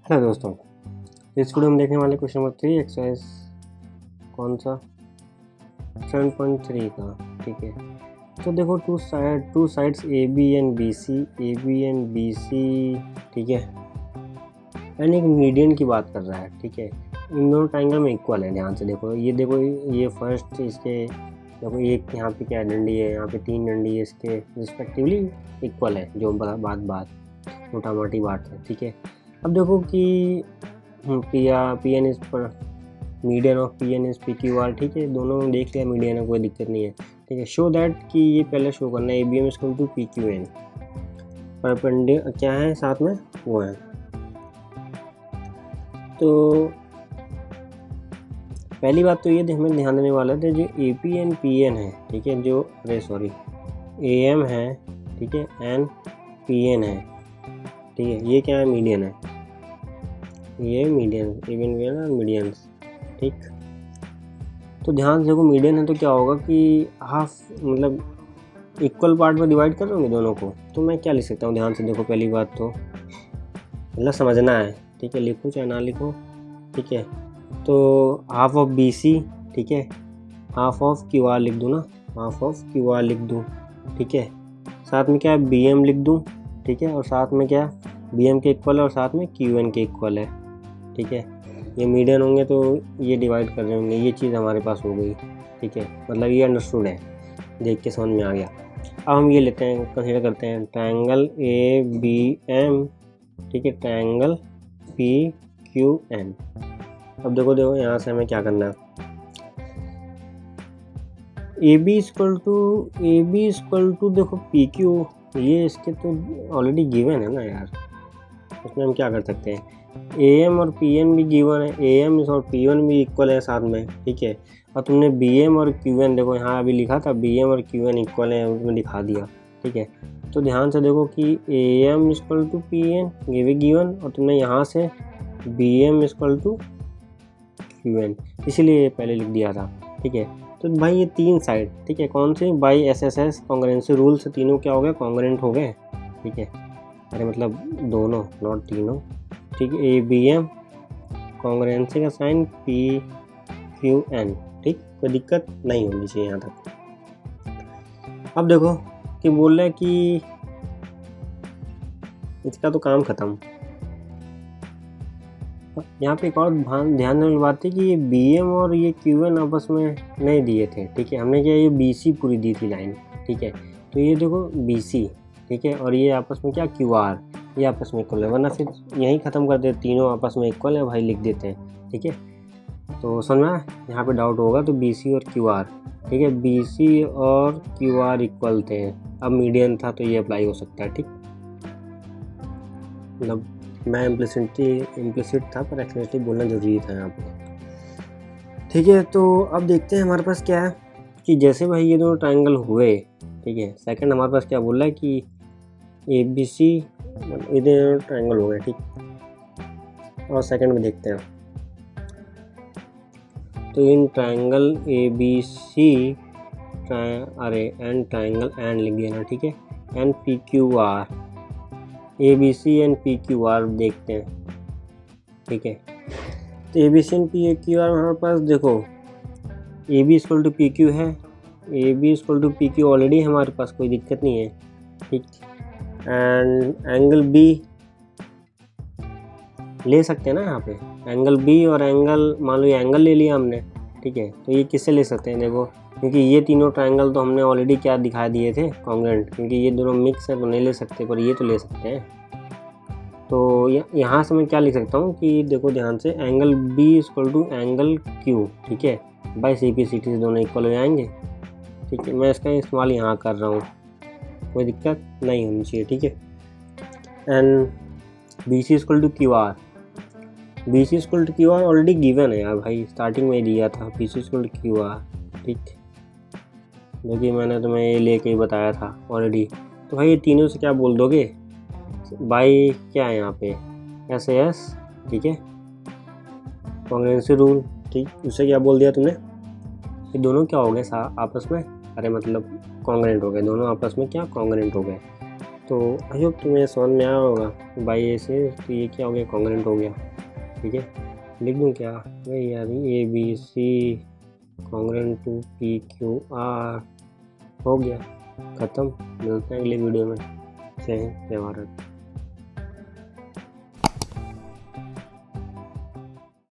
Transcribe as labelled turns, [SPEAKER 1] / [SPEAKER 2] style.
[SPEAKER 1] Hello दोस्तों, इस video में देखने वाले क्वेश्चन नंबर 3 एक्सरसाइज कौन सा 7.3 का। ठीक है, तो देखो two sides A B and B C, ठीक है, एंड एक मीडियन की बात कर रहा है। ठीक है, इन दोनों ट्राइंगल में इक्वल है। ध्यान से देखो, ये फर्स्ट इसके देखो, एक यहाँ पे क्या डंडी है, यहाँ पे 3 डंडी है, इसके रिस्पेक्टिवली इक्वल है। जो बात मोटा मोटी बात है। ठीक है, अब देखो कि पी एन इज पर median of P N is P Q R. ठीक है, दोनों देख लिया, मीडियन है, कोई दिक्कत नहीं है। ठीक है, शो दैट कि ये पहले शो करना है A B M equal to P Q N. Perpendicular क्या है साथ में वो है। तो पहली बात तो ये हमें ध्यान देने वाला था, जो A P N P N है, ठीक है, जो ए एम है, ठीक है, एन पी एन है, ठीक है, ये क्या है, मीडियन है, ये मीडियन, इवन और मीडियंस। ठीक, तो ध्यान से देखो, मीडियन है तो क्या होगा कि हाफ मतलब इक्वल पार्ट में डिवाइड कर लोगे दोनों को। तो मैं क्या लिख सकता हूँ, ध्यान से देखो, पहली बात तो मतलब समझना है। ठीक है, लिखो चाहे ना लिखो। ठीक है, तो हाफ ऑफ बी सी, ठीक है, हाफ ऑफ क्यू आर लिख दूँ ना, हाफ ऑफ क्यू आर लिख दूँ। ठीक है, साथ में क्या बी एम लिख दूँ। ठीक है, और साथ में क्या बी एम के इक्वल है और साथ में क्यू एन के इक्वल है। ठीक है, ये मीडियन होंगे तो ये डिवाइड कर रहे होंगे, ये चीज़ हमारे पास हो गई। ठीक है, मतलब ये अंडरस्टूड है, देख के समझ में आ गया। अब हम ये लेते हैं, कंसीडर करते हैं ट्रायंगल ए बी एम, ठीक है, ट्रायंगल पी क्यू एन। अब देखो यहाँ से हमें क्या करना है, ए बी इक्वल टू देखो पी क्यू, ये इसके तो ऑलरेडी गिवन है ना यार, उसमें हम क्या कर सकते हैं, ए एम और पी एन भी गिवन है, ए एम और पी एन भी इक्वल है साथ में। ठीक है, और तुमने बी एम और क्यू एन देखो, यहाँ अभी लिखा था बी एम और क्यू एन इक्वल है, उसमें दिखा दिया। ठीक है, तो ध्यान से देखो कि A M equal to P N ये भी गिवन, और तुमने यहाँ से B M equal to Q N, इसीलिए पहले लिख दिया था। ठीक है, तो भाई ये 3 साइड, ठीक है, कौन से by S S S कॉन्ग्रेंसी rule से तीनों क्या हो गए, कॉन्ग्रेंट हो गए। ठीक है, अरे मतलब दोनों, नॉट तीनों। ठीक है, ए बी एम कॉन्ग्रेंसी का साइन पी क्यू एन। ठीक, कोई दिक्कत नहीं होनी चाहिए यहाँ तक। अब देखो कि बोल रहा है कि इसका तो काम खत्म। यहाँ पे एक और ध्यान देने वाली बात थी कि ये बी एम और ये क्यू एन आपस में नहीं दिए थे। ठीक है, हमने क्या ये बी सी पूरी दी थी लाइन। ठीक है, तो ये देखो बी सी, ठीक है, और ये आपस में क्या क्यू आर, ये आपस में इक्वल है, वरना फिर यहीं ख़त्म कर देते, तीनों आपस में इक्वल है भाई लिख देते हैं। ठीक है, तो समझना, यहाँ पे डाउट होगा तो बी सी और क्यू आर, ठीक है, बी सी और क्यू आर इक्वल थे। अब मीडियन था तो ये अप्लाई हो सकता है। ठीक, मतलब मैं इम्प्लिसिट था पर एक्चुअली बोलना जरूरी था यहाँ पे। ठीक है, तो अब देखते हैं हमारे पास क्या है कि जैसे भाई ये दोनों ट्रायंगल हुए। ठीक है, सेकंड हमारे पास क्या बोल रहा है कि ए बी सी ये दोनों ट्रायंगल हो गए। ठीक, और सेकंड में देखते हैं, तो in triangle A B C and triangle and लिख दिया ना। ठीक है, and P Q R, A B C and P Q R देखते हैं। ठीक है, तो A B C and P Q R हमारे पास देखो, A B equal to P Q है, A B equal to P Q already हमारे पास, कोई दिक्कत नहीं है। ठीक, एंड एंगल बी ले सकते हैं ना यहाँ पे, एंगल बी और एंगल, मान लो ये एंगल ले लिया हमने। ठीक है, तो ये किससे ले सकते हैं, देखो, क्योंकि ये तीनों ट्रायंगल तो हमने ऑलरेडी क्या दिखा दिए थे, कॉन्ग्रेंट, क्योंकि ये दोनों मिक्स है तो नहीं ले सकते, पर ये तो ले सकते हैं। तो यहाँ से मैं क्या लिख सकता हूँ कि देखो ध्यान से, angle B equal to angle Q, ठीक है, by C P C T से दोनों इक्वल हो जाएंगे। ठीक है, मैं इसका इस्तेमाल यहाँ कर रहा हूँ, कोई दिक्कत नहीं होनी चाहिए। ठीक है, and B C equal to Q R, B C equal to Q R already given है यार भाई, स्टार्टिंग में ही दिया था B C equal to Q R. ठीक, क्योंकि मैंने तुम्हें ये लेके ही बताया था ऑलरेडी। तो भाई ये तीनों से क्या बोल दोगे, बाई क्या है यहाँ पे एस एस, ठीक है, कॉन्ग्रेंसी रूल। ठीक, उससे क्या बोल दिया तुमने, ये दोनों क्या हो गए आपस में, अरे मतलब कॉन्ग्रेंट हो गए, दोनों आपस में क्या कॉन्ग्रेंट हो गए। तो आई होप तुम्हें समझ में आया होगा बाई ए से। तो ये क्या हो गया, कॉन्ग्रुएंट हो गया। ठीक है, लिख दूँ क्या भाई यार, ABC कॉन्ग्रुएंट टू PQR हो गया, ख़त्म। मिलते हैं अगले वीडियो में। जय हिंद, जय भारत।